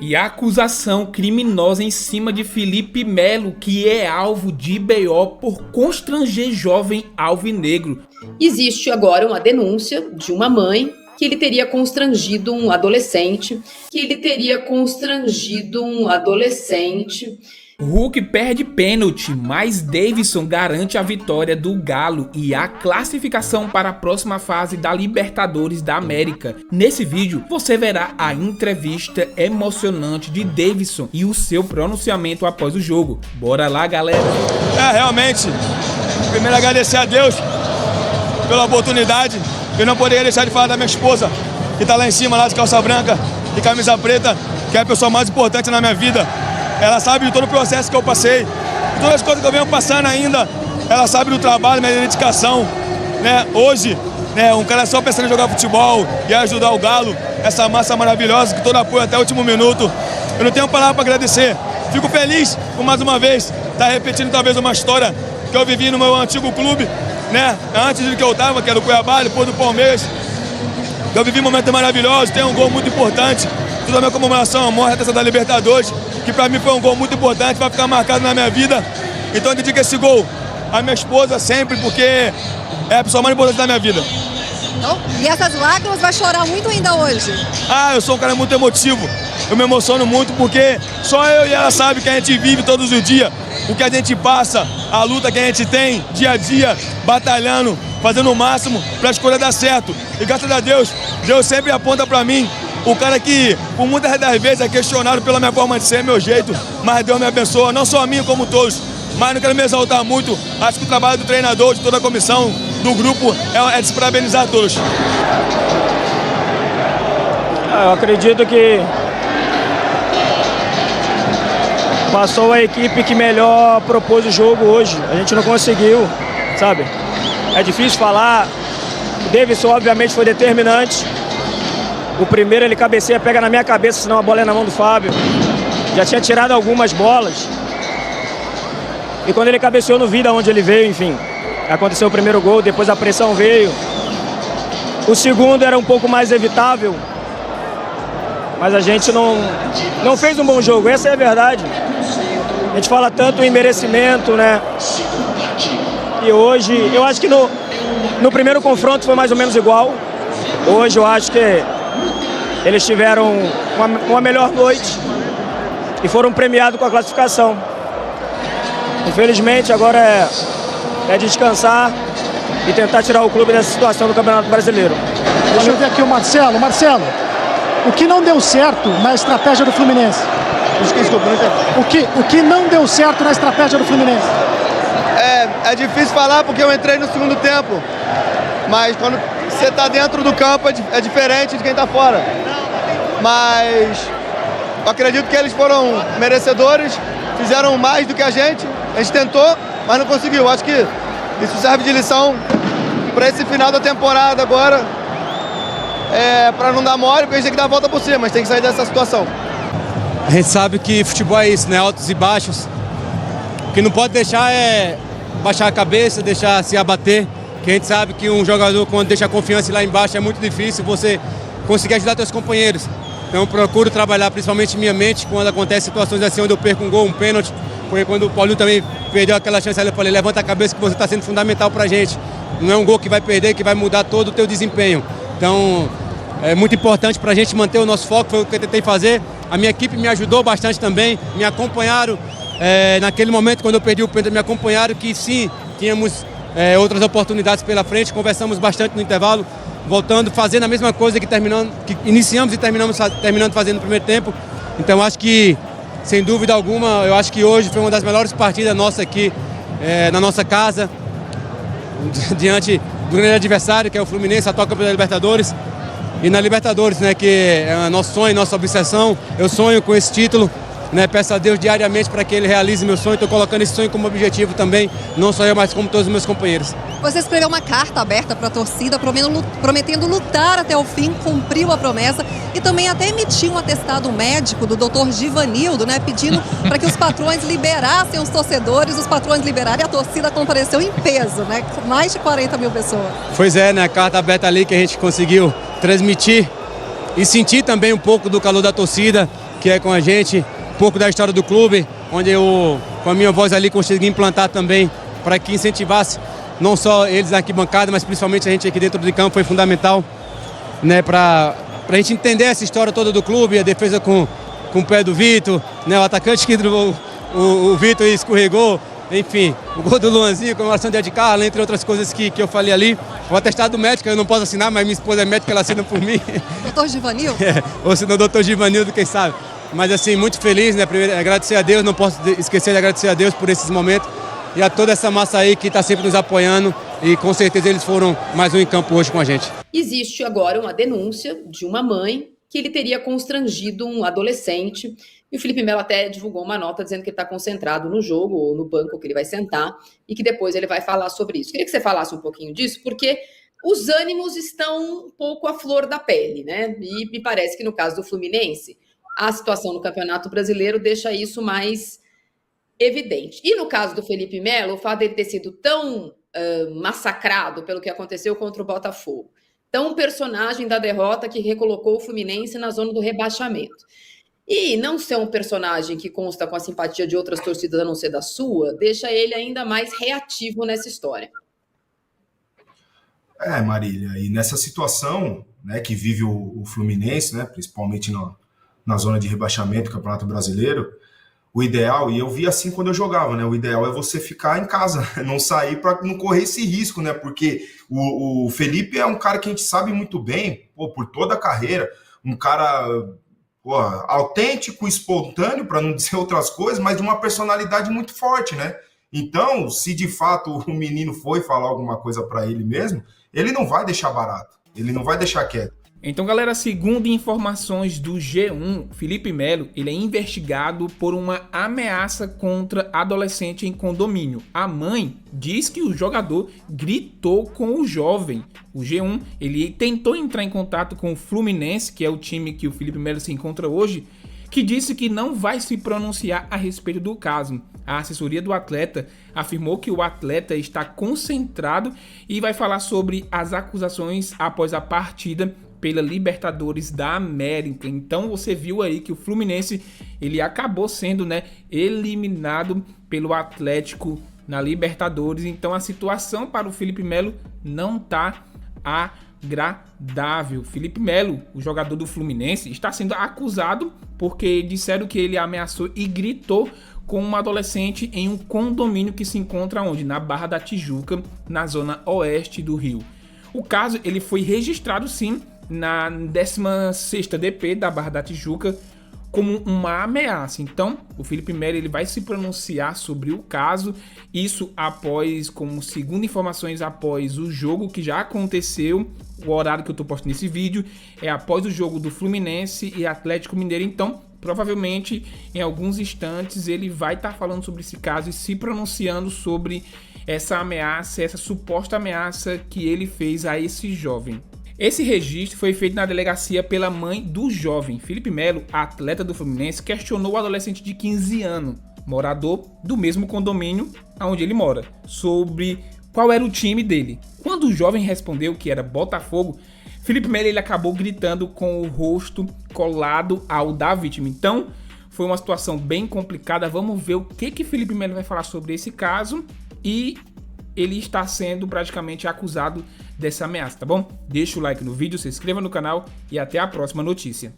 E a acusação criminosa em cima de Felipe Melo, que é alvo de BO por constranger jovem alvinegro. Existe agora uma denúncia de uma mãe que ele teria constrangido um adolescente, Hulk perde pênalti, mas Davidson garante a vitória do Galo e a classificação para a próxima fase da Libertadores da América. Nesse vídeo você verá a entrevista emocionante de Davidson e o seu pronunciamento após o jogo. Bora lá, galera! Realmente, primeiro agradecer a Deus pela oportunidade. Eu não poderia deixar de falar da minha esposa, que está lá em cima, lá de calça branca e camisa preta, que é a pessoa mais importante na minha vida. Ela sabe de todo o processo que eu passei, de todas as coisas que eu venho passando ainda. Ela sabe do trabalho, minha dedicação, né? Hoje, né, um cara só pensando em jogar futebol e ajudar o Galo, essa massa maravilhosa, que todo apoio até o último minuto. Eu não tenho palavra para agradecer. Fico feliz por mais uma vez estar repetindo talvez uma história que eu vivi no meu antigo clube, né? Antes do que eu estava, que era o Cuiabá, depois do Palmeiras. Eu vivi momentos maravilhosos, tem um gol muito importante. Toda a minha comemoração, a maior retenção da Libertadores, que pra mim foi um gol muito importante, vai ficar marcado na minha vida. Então eu dedico esse gol à minha esposa sempre, porque é a pessoa mais importante da minha vida. Então, e essas lágrimas vai chorar muito ainda hoje? Eu sou um cara muito emotivo. Eu me emociono muito porque só eu e ela sabem que a gente vive todos os dias, o que a gente passa, a luta que a gente tem dia a dia, batalhando, fazendo o máximo para a escolha dar certo. E graças a Deus, Deus sempre aponta para mim, o cara que, por muitas das vezes, é questionado pela minha forma de ser, meu jeito, mas Deus me abençoa, não só a mim, como todos. Mas não quero me exaltar muito, acho que o trabalho do treinador, de toda a comissão, do grupo, é de se parabenizar a todos. Eu acredito que passou a equipe que melhor propôs o jogo hoje. A gente não conseguiu, sabe? É difícil falar. O Davidson, obviamente, foi determinante. O primeiro ele cabeceia, pega na minha cabeça, senão a bola é na mão do Fábio. Já tinha tirado algumas bolas. E quando ele cabeceou, não vi de onde ele veio, enfim. Aconteceu o primeiro gol, depois a pressão veio. O segundo era um pouco mais evitável. Mas a gente não fez um bom jogo, essa é a verdade. A gente fala tanto em merecimento, né? E hoje, eu acho que no primeiro confronto foi mais ou menos igual. Hoje eu acho que eles tiveram uma melhor noite e foram premiados com a classificação. Infelizmente agora é descansar e tentar tirar o clube dessa situação do Campeonato Brasileiro. Deixa eu ver aqui o Marcelo. Marcelo, o que não deu certo na estratégia do Fluminense? O que não deu certo na estratégia do Fluminense? É difícil falar porque eu entrei no segundo tempo, mas quando você está dentro do campo é diferente de quem está fora. Mas eu acredito que eles foram merecedores, fizeram mais do que a gente tentou, mas não conseguiu. Acho que isso serve de lição para esse final da temporada agora, para não dar mole, porque a gente tem que dar a volta por cima, mas tem que sair dessa situação. A gente sabe que futebol é isso, né? Altos e baixos. O que não pode deixar é baixar a cabeça, deixar se abater. Que a gente sabe que um jogador, quando deixa a confiança lá embaixo, é muito difícil você conseguir ajudar seus companheiros. Então eu procuro trabalhar principalmente minha mente quando acontece situações assim, onde eu perco um gol, um pênalti. Porque quando o Paulinho também perdeu aquela chance, eu falei, levanta a cabeça que você está sendo fundamental pra gente. Não é um gol que vai perder, que vai mudar todo o teu desempenho. Então é muito importante pra gente manter o nosso foco, foi o que eu tentei fazer. A minha equipe me ajudou bastante também, me acompanharam. Naquele momento, quando eu perdi o pênalti, me acompanharam, que sim, tínhamos outras oportunidades pela frente, conversamos bastante no intervalo, voltando, fazendo a mesma coisa que iniciamos e terminando fazendo no primeiro tempo. Então acho que, sem dúvida alguma, eu acho que hoje foi uma das melhores partidas nossas aqui na nossa casa, diante do grande adversário, que é o Fluminense, atual campeão da Libertadores. E na Libertadores, né, que é nosso sonho, nossa obsessão, eu sonho com esse título. Né, peço a Deus diariamente para que Ele realize meu sonho. Estou colocando esse sonho como objetivo também, não só eu, mas como todos os meus companheiros. Você escreveu uma carta aberta para a torcida, prometendo lutar até o fim, cumpriu a promessa e também até emitiu um atestado médico do Dr. Givanildo, né, pedindo para que os patrões liberassem os torcedores, os patrões liberaram e a torcida compareceu em peso, né, mais de 40 mil pessoas. Pois é, né, a carta aberta ali que a gente conseguiu transmitir e sentir também um pouco do calor da torcida. que é com a gente, um pouco da história do clube, onde eu, com a minha voz ali, consegui implantar também para que incentivasse não só eles na arquibancada, mas principalmente a gente aqui dentro de campo. Foi fundamental, né, para a gente entender essa história toda do clube, a defesa com o pé do Vitor, né, o atacante que o Vitor escorregou, enfim, o gol do Luanzinho, comemoração de Ed Carla, entre outras coisas que eu falei ali. O atestado médico eu não posso assinar, mas minha esposa é médica, ela assina por mim. Doutor Givanildo? Ou se não, doutor Givanildo, quem sabe. Mas assim, muito feliz, né? Primeiro, agradecer a Deus, não posso esquecer de agradecer a Deus por esses momentos e a toda essa massa aí que está sempre nos apoiando, e com certeza eles foram mais um em campo hoje com a gente. Existe agora uma denúncia de uma mãe que ele teria constrangido um adolescente, e o Felipe Melo até divulgou uma nota dizendo que ele está concentrado no jogo ou no banco que ele vai sentar e que depois ele vai falar sobre isso. Queria que você falasse um pouquinho disso, porque os ânimos estão um pouco à flor da pele, né? E me parece que no caso do Fluminense, a situação no Campeonato Brasileiro deixa isso mais evidente. E no caso do Felipe Melo, o fato dele ter sido tão massacrado pelo que aconteceu contra o Botafogo, tão personagem da derrota que recolocou o Fluminense na zona do rebaixamento, e não ser um personagem que consta com a simpatia de outras torcidas a não ser da sua, deixa ele ainda mais reativo nessa história. Marília, e nessa situação, né, que vive o Fluminense, né, principalmente na zona de rebaixamento do Campeonato Brasileiro, o ideal, e eu vi assim quando eu jogava, né, o ideal é você ficar em casa, não sair para não correr esse risco, né, porque o Felipe é um cara que a gente sabe muito bem, por toda a carreira, um cara autêntico, espontâneo, para não dizer outras coisas, mas de uma personalidade muito forte, né? Então, se de fato o menino foi falar alguma coisa para ele mesmo, ele não vai deixar barato, ele não vai deixar quieto. Então, galera, segundo informações do G1, Felipe Melo, ele é investigado por uma ameaça contra adolescente em condomínio. A mãe diz que o jogador gritou com o jovem. O G1, ele tentou entrar em contato com o Fluminense, que é o time que o Felipe Melo se encontra hoje, que disse que não vai se pronunciar a respeito do caso. A assessoria do atleta afirmou que o atleta está concentrado e vai falar sobre as acusações após a partida pela Libertadores da América. Então você viu aí que o Fluminense ele acabou sendo, né, eliminado pelo Atlético na Libertadores. Então a situação para o Felipe Melo não tá agradável. Felipe Melo, o jogador do Fluminense, está sendo acusado porque disseram que ele ameaçou e gritou com uma adolescente em um condomínio que se encontra onde? Na Barra da Tijuca, na zona oeste do Rio. O caso ele foi registrado sim na 16ª DP da Barra da Tijuca como uma ameaça. Então, o Felipe Melo ele vai se pronunciar sobre o caso, isso após, como segundo informações, após o jogo que já aconteceu, o horário que eu tô postando nesse vídeo é após o jogo do Fluminense e Atlético Mineiro. Então, provavelmente, em alguns instantes, ele vai estar falando sobre esse caso e se pronunciando sobre essa ameaça, essa suposta ameaça que ele fez a esse jovem. Esse registro foi feito na delegacia pela mãe do jovem. Felipe Melo, atleta do Fluminense, questionou o adolescente de 15 anos, morador do mesmo condomínio onde ele mora, sobre qual era o time dele. Quando o jovem respondeu que era Botafogo, Felipe Melo ele acabou gritando com o rosto colado ao da vítima. Então, foi uma situação bem complicada. Vamos ver o que Felipe Melo vai falar sobre esse caso, e ele está sendo praticamente acusado dessa ameaça, tá bom? Deixa o like no vídeo, se inscreva no canal e até a próxima notícia.